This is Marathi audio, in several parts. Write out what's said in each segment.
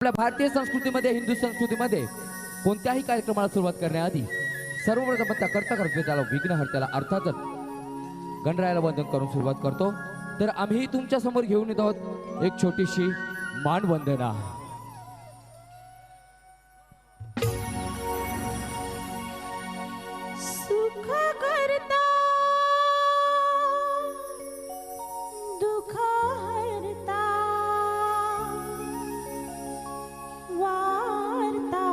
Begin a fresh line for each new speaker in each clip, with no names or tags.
आपल्या भारतीय संस्कृतीमध्ये हिंदू संस्कृतीमध्ये कोणत्याही कार्यक्रमाला सुरुवात करण्याआधी सर्वप्रथम करता करतो त्याला विघ्नहर्त्याला अर्थातच गणरायाला वंदन करून सुरुवात करतो। तर आम्ही तुमच्या समोर घेऊन येत आहोत एक छोटीशी मानवंदना।
सुख करता दुःख हरता वार्ता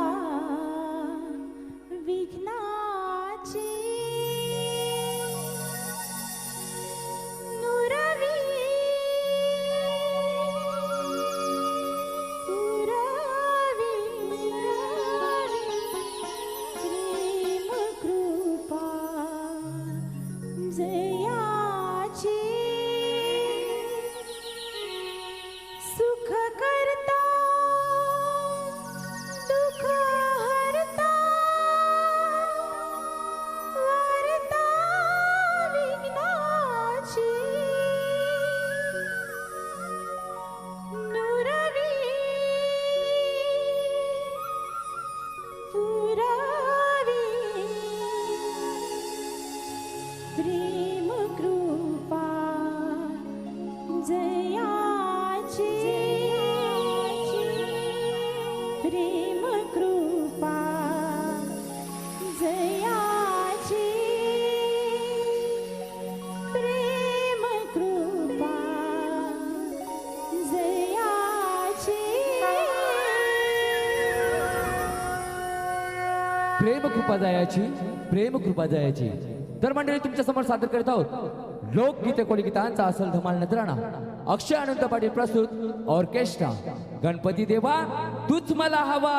विघ्नाची नुरवी पुरवी प्रेम कृपा जयाची सुख करता दुःख हरता वार्ता विघ्नाची नुरवी पुरावी प्रेम कृपा जयाची प्रेम कृपा जयाची प्रेम कृपा जयाची
प्रेम कृपा जायाची प्रेम कृपा जायाची। तर मंडळी तुमच्या समोर सादर करत आहोत लोकगीते कोळीगीतांचा असल धमाल नजराणा। अक्षय अनंत पाटील प्रस्तुत ऑर्केस्ट्रा गणपती देवा तूच मला हवा।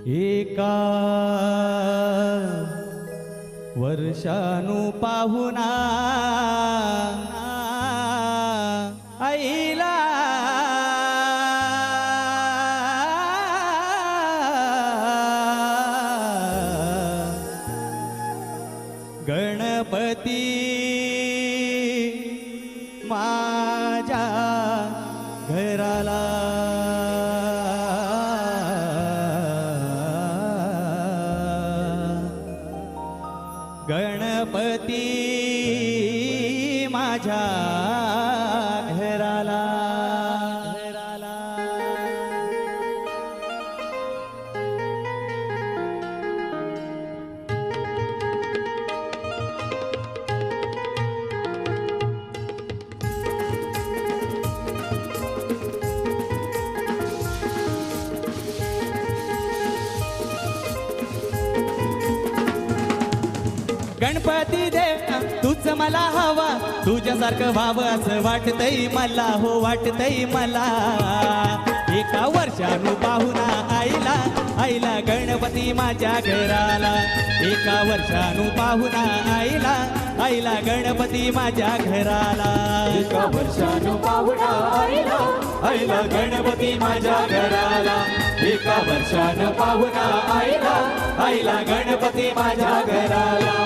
एका वर्षानु पाहुणा आईला गणपती माझ्या घराला गणपती माझ्या घराला गणपती देव तूच मला हवा तुझ्यासारखं व्हावं असं वाटतंय मला हो वाटतंय मला। एका वर्षानु पाहुणा आईला आईला गणपती माझ्या घराला एका वर्षानु पाहुणा आईला आईला गणपती माझ्या घराला
एका वर्षानु पाहुणा आईला आईला गणपती माझ्या घराला एका वर्षानु पाहुणा आईला आईला गणपती माझ्या घराला।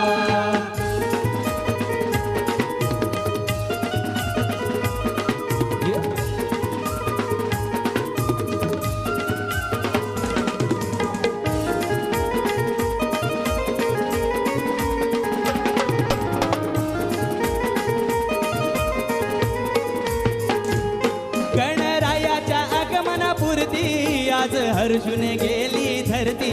गणरायाच्या आगमनापुरती आज हर्षून गेली धरती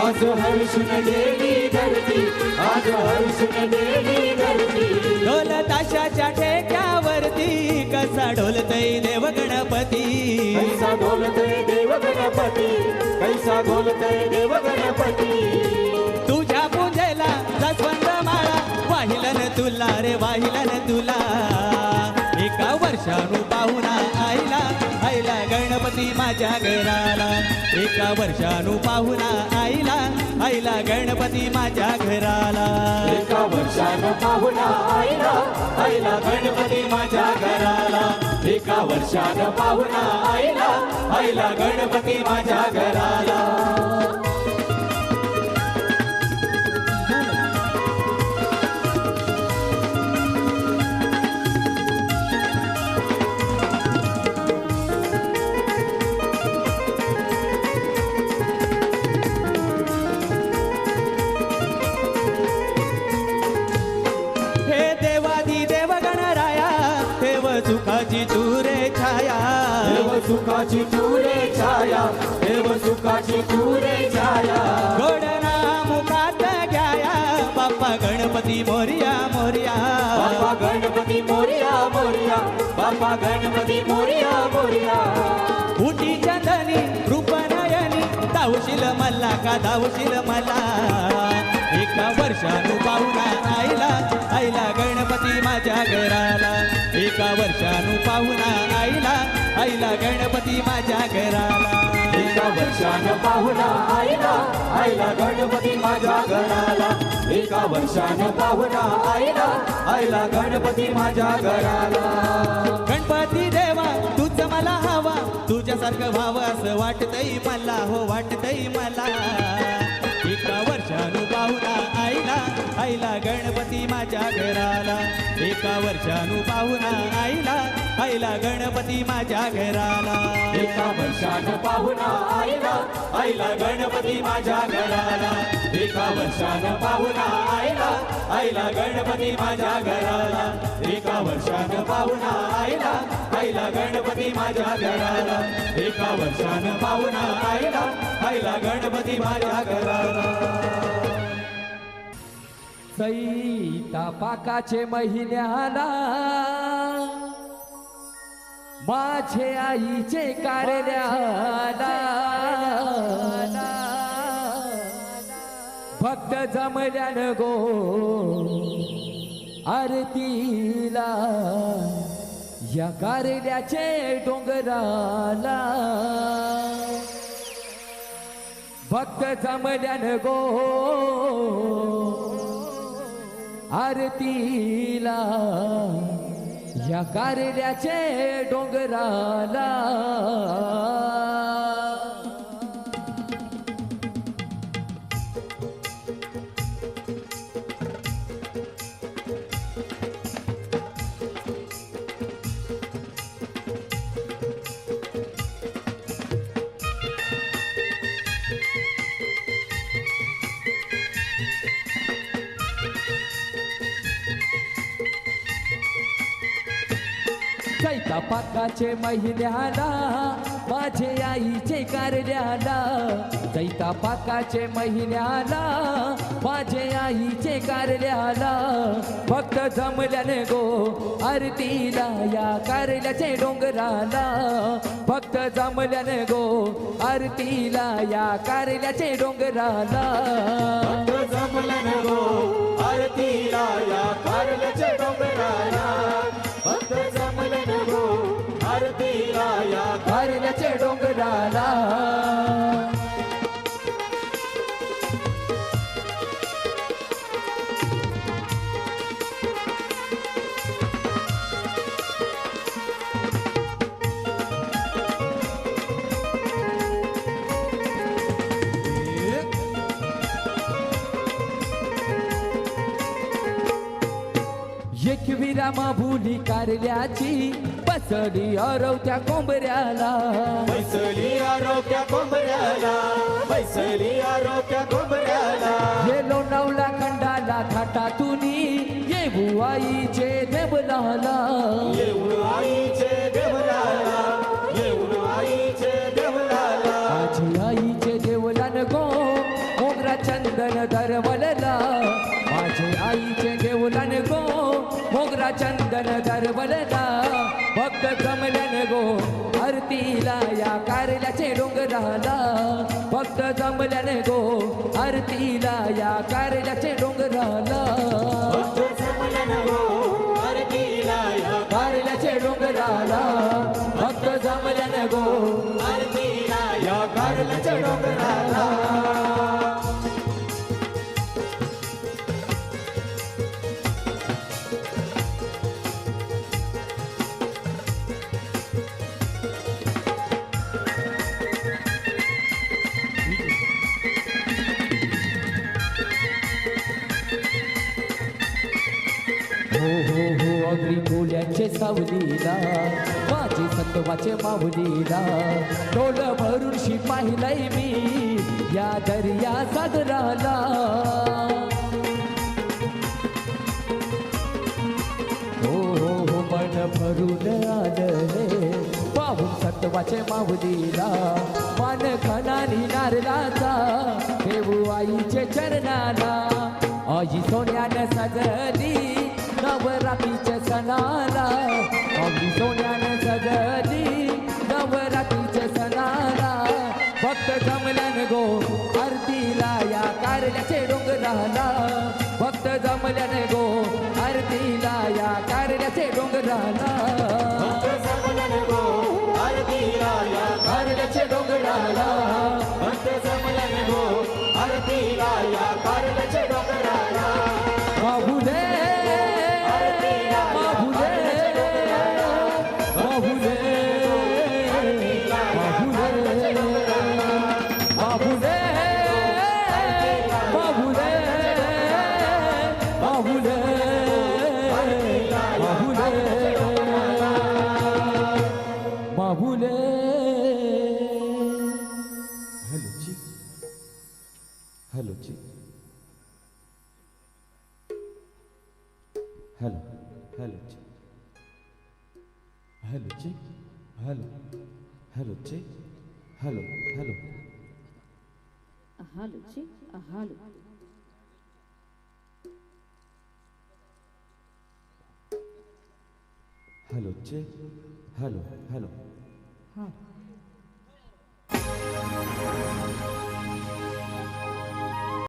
आज हर्षून गेली धरती आज हर्षून गेली धरती
ढोल ताशाच्या ठेक्यावरती कसा ढोलतय देव गणपती
कैसा ढोलतय देव गणपती कैसा ढोलतय देव गणपती
तुझ्या पूजेला जास्वंद माळा वाहिलन तुला रे वाहिलन तुला एका वर्षानु पाहुणा आईला आईला गणपती गणपती माझ्या घराला एका वर्षानु पाहुणा आईला आईला गणपती माझ्या घराला
एका वर्षानं पाहुणा आईला आईला गणपती माझ्या घराला एका वर्षानं पाहुणा आईला आईला गणपती माझ्या घराला
हे देवादी देव गणराया देव सुखाची चूरे छाया
देव सुखाची तुरे छाया देव सुखाची तुरे छाया
गोडना मुखात घ्याया बाप्पा गणपती मोरया मोरया
बाप्पा गणपती मोरया मोरया बाप्पा गणपती मोरया मोरया
उटी चंदनी रूपनयनी धावशील मला का धावशील मला एका वर्षानु पाहुणा आईला आईला गणपती माझ्या घराला एका वर्षानु पाहुणा आईला आईला गणपती माझ्या घराला
एका वर्षानं पाहुणा आईला आईला गणपती माझ्या घराला एका वर्षानं पाहुणा आईला आईला गणपती माझ्या घराला
गणपती देवा तूच मला हवा तुझ्यासारखं व्हावं असं वाटतंय मला हो वाटतंय मला एका वर्षानु पाहुणा आईला आईला गणपती माझ्या घराला एका वर्षानु पाहुणा आईला आईला गणपती माझ्या घराला
एका वर्षानं पाहुणा आईला आईला गणपती माझ्या घराला एका वर्षानं पाहुणा आईला आईला गणपती माझ्या घराला एका वर्षानं पाहुणा आईला आईला गणपती माझ्या घराला एका वर्षानं पाहुणा आईला आईला गणपती माझ्या घराला
सैता पाकाचे महिन्याला माझे आईचे कारल्याला भक्त जमल्यान गो आरतीला या कारल्याचे डोंगराला भक्त जमल्यान गो आरतीला या कारल्याचे डोंगराला चैता पाकाचे महिन्याला माझे आईचे कारल्याला चैता पाकाचे महिन्याला माझे आईचे कारल्याला भक्त जमल्याने गो आरतीला या कारल्याचे डोंगराला भक्त जमल्याने गो आरतीला या कारल्याचे डोंगराला
जमल्यानं गो आरतीला या कारल्याचे डोंगराला भक्त जमल्यानं गो आरतीला या
कारल्याचे डोंगराला एकविरा माभुली कारल्याची बसली अरवत्या कोंबऱ्याला
बैसली आरोग्या कोंबऱ्याला बैसली आरोग्या कोंबऱ्याला
गेलो नवला खंडाला थाटातुनी येऊ आईचे देवलाला
येऊन आईचे देवलाला येऊन आईचे देवलाला
माझी आईचे देवलान गो मोगरा चंदन दरवलला माझे आईचे देवलान गो मोगरा चंदन दरवलला भक्त जमल्यान गो आरतीला या कारल्याचे डोंगराला भक्त जमल्यान गो आरतीला या कारल्याचे डोंगराला
भक्त जमल्यानं गो आरतीला या
कारल्याचे डोंगराला भक्त जमल्यान गो
कारल्याच्या डोंगराला.
हो हो हो अगदी कोल्याचे सावलीला माझे सत्वाचे माऊलीला डोल भरून पाहिलंय मी या दर्या सागराला. हो हो हो मन भरून आलं पाहून सत्वाचे माऊलीला मान खनानी नारळाचा ठेवू आईचे चरणाला. आई सोन्यानं सजली नवरात्रीच्या सणाला आई सोन्यानं सजली नवरात्रीच्या सणाला. भक्त जमल्यान गो आरतीला या कारल्याचे डोंगराला. भक्त जमल्यान गो आरतीला या कारल्याचे डोंगराला.
भक्त जमल्यान गो आरतीला या
कारल्याचे डोंगराला.
भक्त जमल्यान गो आरतीला या कारल्याच्या डोंगराला.
बाहुले बाहुले बाहुले बाहुले बाहुले बाहुले बाहुले बाहुले बाहुले.
हॅलो जी, हॅलो जी, हॅलो हॅलो जी, हॅलो जी, हॅलो हॅलो जी, हॅलो हॅलो
हालो ची हालो.
हॅलो जी, हॅलो हॅलो
हालो